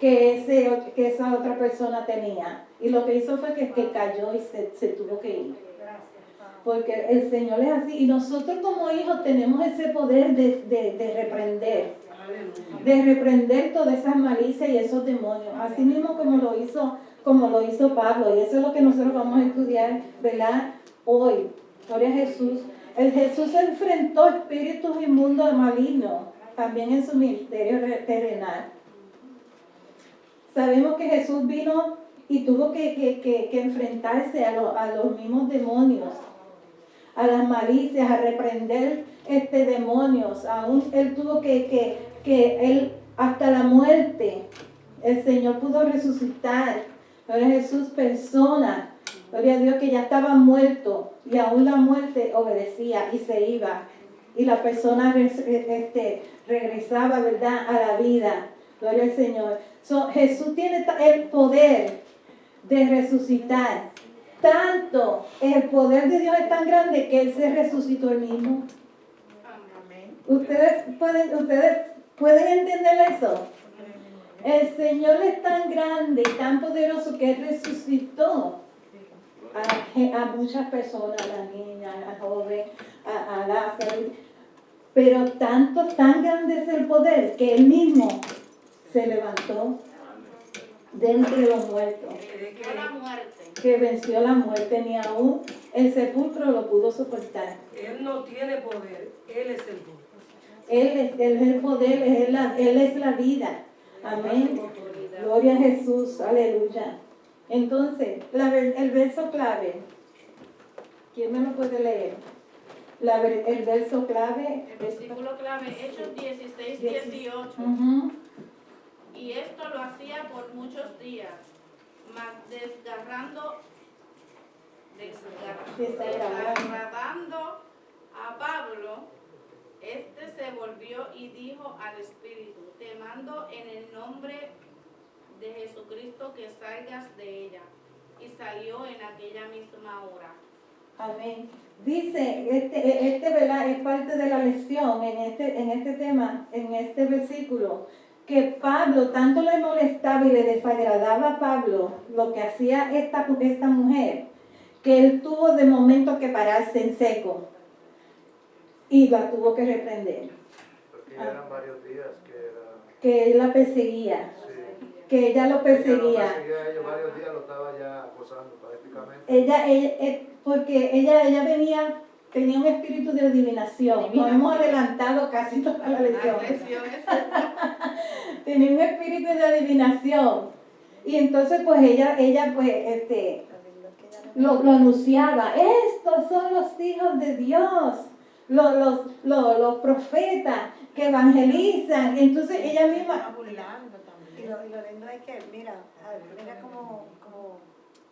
que esa otra persona tenía. Y lo que hizo fue que cayó y se tuvo que ir. Porque el Señor es así. Y nosotros como hijos tenemos ese poder de reprender todas esas malicias y esos demonios. Así mismo como lo hizo Pablo. Y eso es lo que nosotros vamos a estudiar, ¿verdad? Hoy. Gloria a Jesús. Jesús enfrentó espíritus inmundos malignos también en su ministerio terrenal. Sabemos que Jesús vino y tuvo que enfrentarse a los mismos demonios, a las malicias, a reprender demonios. Aún él tuvo que él hasta la muerte, el Señor pudo resucitar. Gloria a Jesús, persona, gloria a Dios, que ya estaba muerto y aún la muerte obedecía y se iba. Y la persona regresaba, ¿verdad?, a la vida. Gloria al Señor. Jesús tiene el poder de resucitar. Tanto el poder de Dios es tan grande que Él se resucitó Él mismo. ¿Ustedes pueden entender eso? El Señor es tan grande y tan poderoso que Él resucitó a muchas personas, a la niña, al joven, a Lázaro. Pero tan grande es el poder que Él mismo se levantó de entre los muertos. Que venció la muerte, ni aún el sepulcro lo pudo soportar. Él no tiene poder, Él es el poder. Él es el poder, Él es la vida. Amén. Gloria a Jesús, aleluya. Entonces, el verso clave. ¿Quién me lo puede leer? El verso clave. El versículo clave, Hechos 16, 18. Y esto lo hacía por muchos días, mas desagradando a Pablo, se volvió y dijo al Espíritu, te mando en el nombre de Jesucristo que salgas de ella. Y salió en aquella misma hora. Amén. Dice, ¿verdad?, es parte de la lección en este tema, en este versículo, que Pablo tanto le molestaba y le desagradaba a Pablo lo que hacía esta mujer, que él tuvo de momento que pararse en seco y la tuvo que reprender. Porque eran varios días que él la perseguía. Sí. Que ella lo perseguía. Ella varios días lo estaba ya acosando prácticamente. Porque ella tenía un espíritu de adivinación. Nos hemos adelantado casi toda la lección. Tenía un espíritu de adivinación. Y entonces pues ella lo anunciaba. Estos son los hijos de Dios. Los profetas que evangelizan. Entonces ella misma... Y lo lindo es que, mira como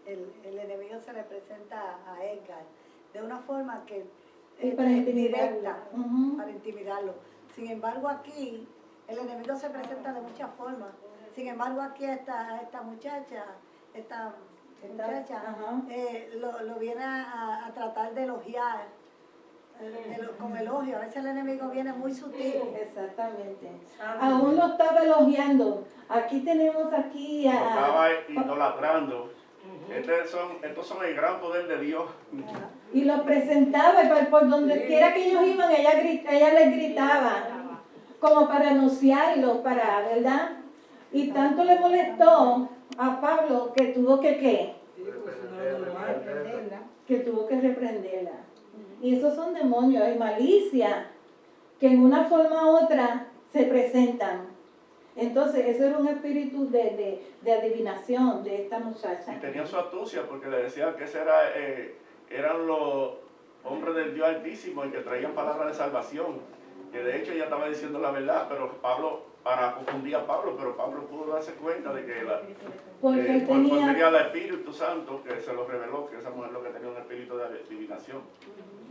el enemigo se le presenta a Edgar de una forma que es directa, para intimidarlo. Sin embargo, aquí el enemigo se presenta de muchas formas. Sin embargo, aquí esta muchacha lo viene a tratar de elogiar. Con elogio, a veces el enemigo viene muy sutil. Exactamente. Aún lo estaba elogiando. Aquí tenemos lo estaba idolatrando. Estos son el gran poder de Dios. Y lo presentaba, y por donde quiera que ellos iban, ella les gritaba, como para anunciarlo, ¿verdad? Y tanto le molestó a Pablo que tuvo que reprenderla. Y esos son demonios, hay malicia, que en una forma u otra se presentan. Entonces, eso era un espíritu de adivinación de esta muchacha. Y tenía su astucia, porque le decían que eran los hombres del Dios Altísimo y que traían palabras de salvación. Que de hecho ella estaba diciendo la verdad, pero para confundir a Pablo, pero Pablo pudo darse cuenta de que tenía el Espíritu Santo que se lo reveló, que esa mujer lo que tenía un espíritu de adivinación.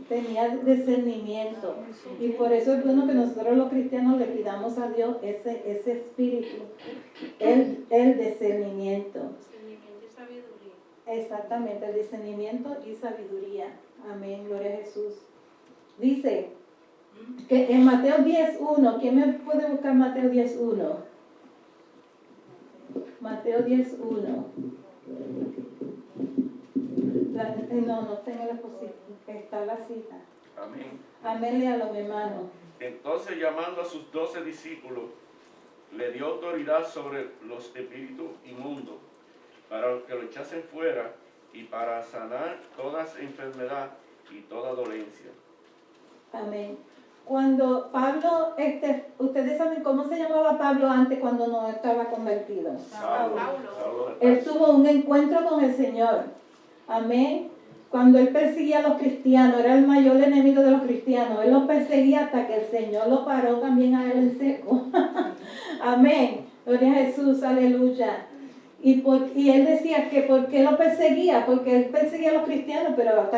Tenía discernimiento, y por eso es bueno que nosotros los cristianos le pidamos a Dios ese espíritu, el discernimiento. Discernimiento y sabiduría. Exactamente, el discernimiento y sabiduría. Amén, gloria a Jesús. Dice que en Mateo 10:1, ¿quién me puede buscar Mateo 10:1? Mateo 10:1. No está en el expositor, está la cita. Amén. Amén, léalo, mi hermano. Entonces, llamando a sus 12 discípulos, le dio autoridad sobre los espíritus inmundos, para que lo echasen fuera y para sanar toda enfermedad y toda dolencia. Amén. Cuando Pablo, ustedes saben cómo se llamaba Pablo antes cuando no estaba convertido. Saulo de Él Tarso. tuvo un encuentro con el Señor. Amén. Cuando él perseguía a los cristianos, era el mayor enemigo de los cristianos. Él los perseguía hasta que el Señor lo paró también a él en seco. Amén. Gloria a Jesús, aleluya. Y él decía que ¿por qué lo perseguía? Porque él perseguía a los cristianos, pero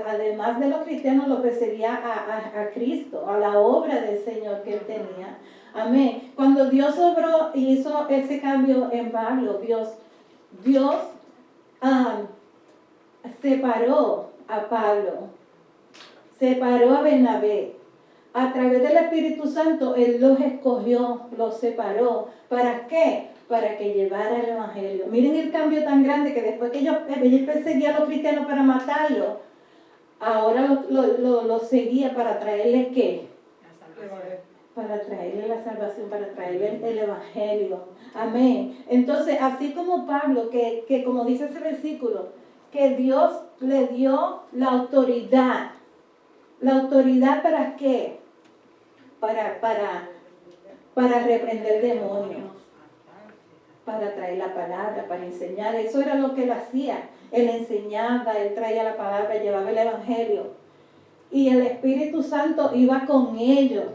además de los cristianos lo perseguía a Cristo, a la obra del Señor que él tenía. Amén. Cuando Dios obró y hizo ese cambio en Pablo, Dios separó a Pablo, separó a Bernabé. A través del Espíritu Santo, Él los escogió, los separó. ¿Para qué? Para que llevara el Evangelio. Miren el cambio tan grande que después que ellos perseguían a los cristianos para matarlos, ahora los seguía para traerles ¿qué? Para traerle la salvación, para traerle el Evangelio. Amén. Entonces, así como Pablo, que como dice ese versículo, que Dios le dio la autoridad. ¿La autoridad para qué? Para reprender demonios, para traer la palabra, para enseñar. Eso era lo que él hacía. Él enseñaba, él traía la palabra, llevaba el Evangelio. Y el Espíritu Santo iba con ellos.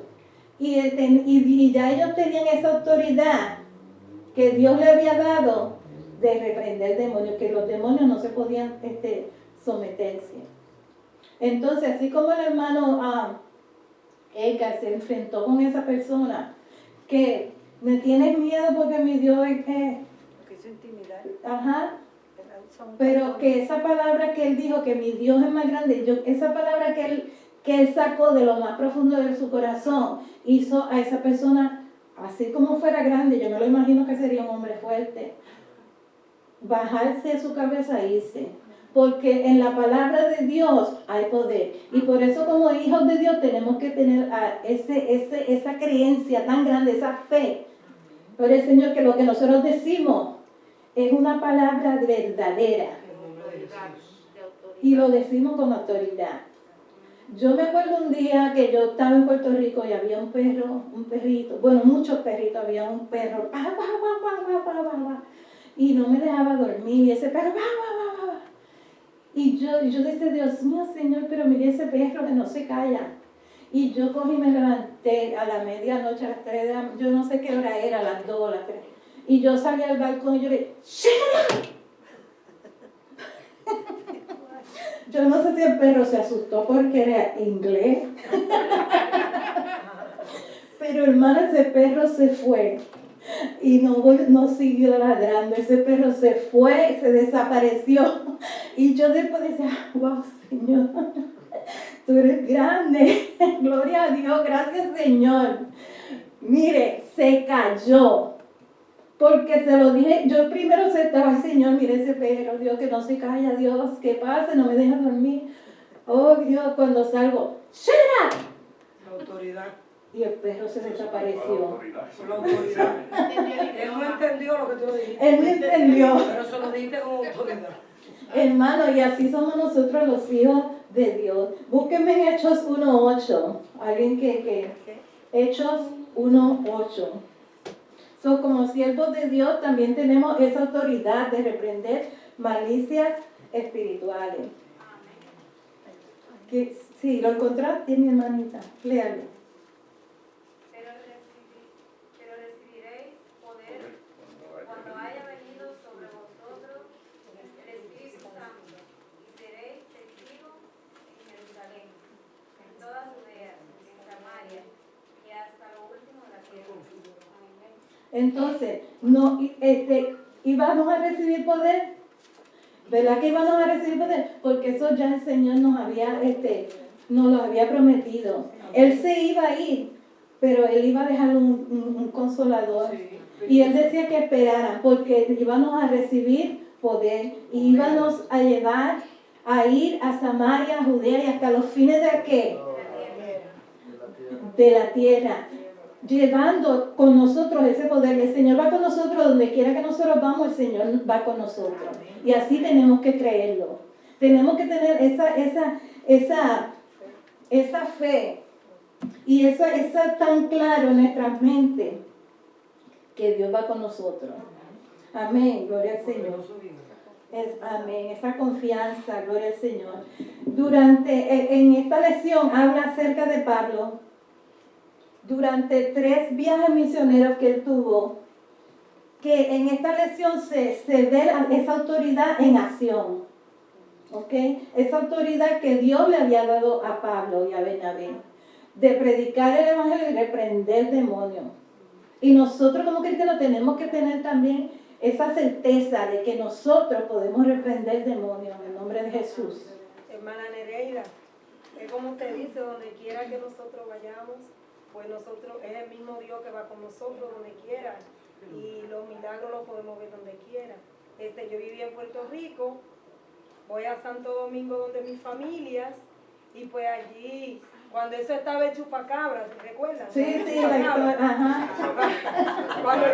Y ya ellos tenían esa autoridad que Dios le había dado de reprender demonios, que los demonios no se podían someterse. Entonces, así como el hermano Edgar se enfrentó con esa persona que me tiene miedo porque mi Dios es... Porque hizo intimidar. Ajá. Pero que esa palabra que él dijo, que mi Dios es más grande, esa palabra que él sacó de lo más profundo de su corazón, hizo a esa persona, así como fuera grande, yo me lo imagino que sería un hombre fuerte, bajarse de su cabeza e irse. Porque en la palabra de Dios hay poder. Y por eso como hijos de Dios tenemos que tener esa creencia tan grande, esa fe por el Señor, que lo que nosotros decimos es una palabra verdadera. Y lo decimos con autoridad. Yo me acuerdo un día que yo estaba en Puerto Rico y había un perrito, bueno, muchos perritos, había un perro, y no me dejaba dormir, y ese perro, y yo decía, Dios mío, Señor, pero mire ese perro que no se calla. Y yo cogí y me levanté a la medianoche, a las 3 de la, yo no sé qué hora era, a las 2 o las 3. Y yo salí al balcón y yo le dije, ¡shut up! Yo no sé si el perro se asustó porque era inglés. Pero hermano, ese perro se fue. Y no siguió ladrando. Ese perro se fue, se desapareció. Y yo después decía, wow, Señor, tú eres grande. Gloria a Dios, gracias, Señor. Mire, se cayó. Porque se lo dije, yo primero estaba, Señor, mire ese perro, Dios, que no se calla, Dios, que pase, no me deja dormir. Oh, Dios, cuando salgo, ¡shut up! La autoridad. Y el perro se desapareció. La autoridad. Él no entendió lo que tú le dijiste. Él no entendió. Pero se lo dijiste con autoridad. Hermano, y así somos nosotros los hijos de Dios. Búsquenme en Hechos 1:8. Alguien que Hechos 1:8. Como siervos de Dios también tenemos esa autoridad de reprender malicias espirituales. Sí, lo encontraste, mi hermanita. Léalo. Pero recibiréis poder cuando haya venido sobre vosotros el Espíritu Santo, y seréis testigos en Jerusalén, en toda Judea, en Samaria y hasta lo último de la tierra. Entonces, íbamos a recibir poder. ¿Verdad que íbamos a recibir poder? Porque eso ya el Señor nos lo había prometido. Él se iba a ir, pero Él iba a dejar un consolador. Y él decía que esperaran, porque íbamos a recibir poder, y íbamos a llevar, a ir a Samaria, a Judea y hasta los fines de qué? De la tierra, llevando con nosotros ese poder. El Señor va con nosotros donde quiera que nosotros vamos, el Señor va con nosotros. Y así tenemos que creerlo. Tenemos que tener esa fe y esa tan claro en nuestras mentes que Dios va con nosotros. Amén, gloria al Señor. Amén, esa confianza, gloria al Señor. En esta lección habla acerca de Pablo. Durante 3 viajes misioneros que él tuvo, que en esta lección se ve esa autoridad en acción. ¿Ok? Esa autoridad que Dios le había dado a Pablo y a Bernabé, de predicar el evangelio y reprender demonios. Y nosotros como cristianos tenemos que tener también esa certeza de que nosotros podemos reprender demonios en el nombre de Jesús. Hermana Nereida, es como usted dice, donde quiera que nosotros vayamos, pues nosotros, es el mismo Dios que va con nosotros donde quiera, y los milagros los podemos ver donde quiera. Yo viví en Puerto Rico, voy a Santo Domingo donde mis familias, y pues allí, cuando eso estaba el chupacabras, ¿recuerdan? Sí, ajá. Cuando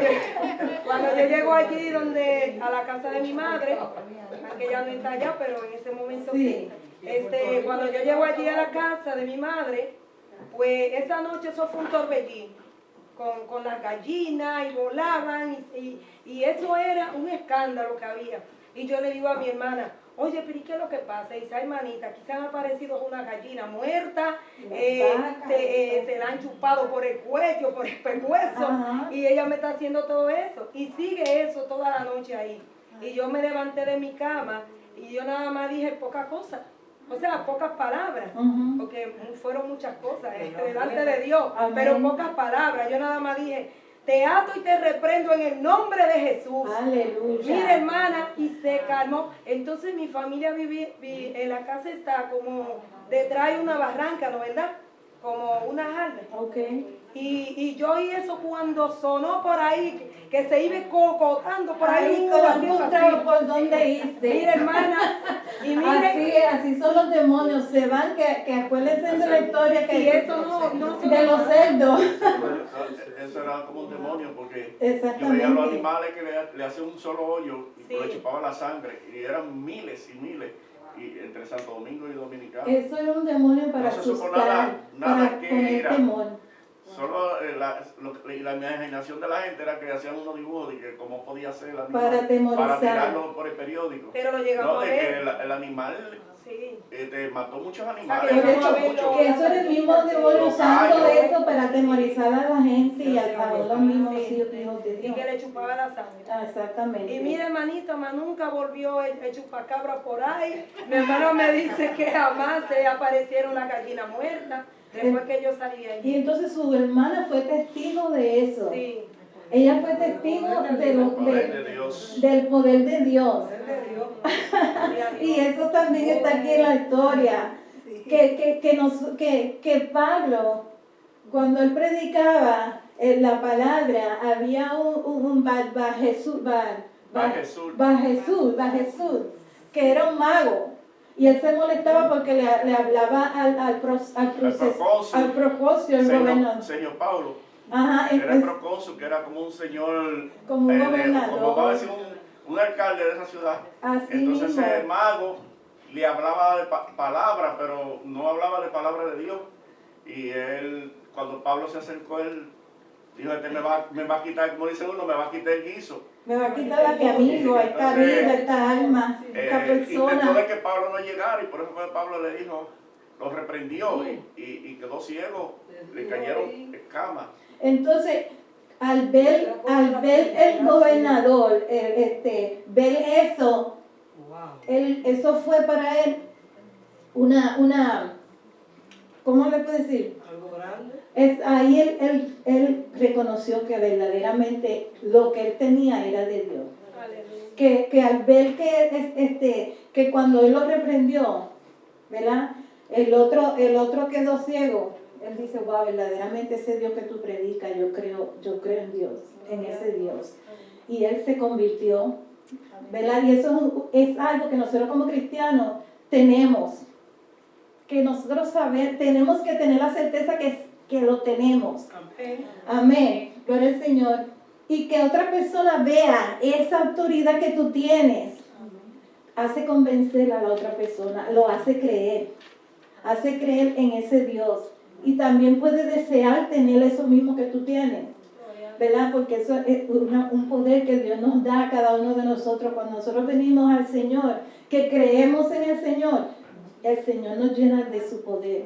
yo llego allí a la casa de mi madre, aunque ya no está allá, pero en ese momento sí. Cuando yo llego allí a la casa de mi madre, pues esa noche eso fue un torbellín, con las gallinas y volaban, y eso era un escándalo que había. Y yo le digo a mi hermana, oye, pero ¿y qué es lo que pasa? Y dice, hermanita, aquí se han aparecido una gallina muerta, se la han chupado por el cuello, por el pescuezo, y ella me está haciendo todo eso. Y sigue eso toda la noche ahí. Y yo me levanté de mi cama y yo nada más dije pocas cosas. O sea, pocas palabras, porque fueron muchas cosas delante de Dios, pero pocas palabras. Yo nada más dije, te ato y te reprendo en el nombre de Jesús. Aleluya. Mira, hermana, y se calmó. Entonces mi familia en la casa está como detrás de una barranca, ¿no verdad? Como una jarda. Okay. Y yo oí eso cuando sonó por ahí, que se iba cocotando por ahí. ¿Por dónde irse? Mira, hermana, y mire. Así son los demonios, se van, que acuérdense de la historia que y eso no de los cerdos. Eso era como un demonio, porque Exactamente. yo veía a los animales que le hacían un solo hoyo y le chupaban la sangre, y eran miles y miles, y entre Santo Domingo y Dominicana. Eso era un demonio para asustar, para poner temor. Solo la imaginación de la gente era que hacían unos dibujos de que cómo podía ser el animal para atemorizar, para tirarlo por el periódico. Pero lo llegamos a ver. Que el animal mató muchos animales. Que eso era el mismo demonio usando eso para atemorizar a la gente y a los mismos hijos de Dios. Y que le chupaba la sangre. Exactamente. Y mire, hermanita, más nunca volvió el chupacabra por ahí. Mi hermano me dice que jamás se aparecieron las gallinas muertas después que yo salí de allí. Y entonces su hermana fue testigo de eso. Sí. Ella fue testigo del poder de Dios. Y eso también está aquí en la historia. Que Pablo, cuando él predicaba la palabra, había un Bar Jesús, que era un mago. Y él se molestaba porque le hablaba al procónsul, el gobernador. Señor Pablo. Ajá, era el procónsul, que era como un señor, como un gobernador, como vamos a decir, un alcalde de esa ciudad. Así entonces mismo. El mago le hablaba de palabras, pero no hablaba de palabra de Dios. Y él, cuando Pablo se acercó, él dijo, me va a quitar, como dice uno, me va a quitar el guiso. Me va a quitar a mi amigo, a esta vida, a esta alma, a esta persona. Intentó de que Pablo no llegara, y por eso Pablo le dijo, lo reprendió y quedó ciego, le cayeron escamas. Entonces, al ver el gobernador, ver eso, eso fue para él una ¿cómo le puedo decir? Algo grande. Ahí él reconoció que verdaderamente lo que él tenía era de Dios. Que al ver que cuando él lo reprendió, ¿verdad? El otro quedó ciego, él dice, wow, verdaderamente ese Dios que tú predicas, yo creo en Dios, en ese Dios. Y él se convirtió, ¿verdad? Y eso es algo que nosotros como cristianos tenemos que nosotros saber, tenemos que tener la certeza que lo tenemos. Amén. Gloria al Señor. Y que otra persona vea esa autoridad que tú tienes. Hace convencer a la otra persona, lo hace creer en ese Dios. Y también puede desear tener eso mismo que tú tienes. ¿Verdad? Porque eso es un poder que Dios nos da a cada uno de nosotros cuando nosotros venimos al Señor, que creemos en el Señor nos llena de su poder.